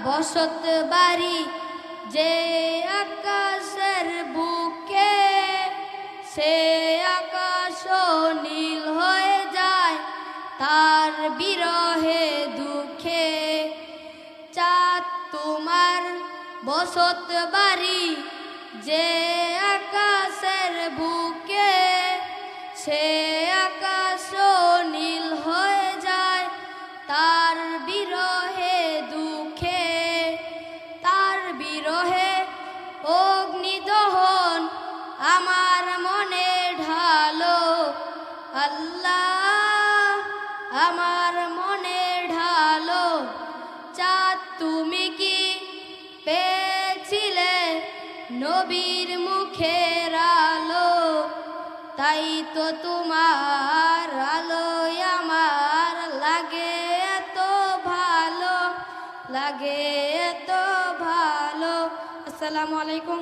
বসত বাড়ি যে আকাশের বুকে, সে আকাশ নীল হয়ে যায় তার বিরহে দুঃখে। চাঁদ তোমার বসত বাড়ি যে আকাশের বুকে, সে আকাশ নীল হয়ে যায় তার বিরহে দুঃখে। তার বিরহে অগ্নিদহন আমার মনে ঢালো, আল্লাহ আমার মনে ঢালো। চাঁদ তুমি কি পেয়েছিলে নবীর মুখের আলো, তাই তো তোমার আলোয় আমার লাগে এত ভালো, লাগে এত ভালো। আসসালামু আলাইকুম।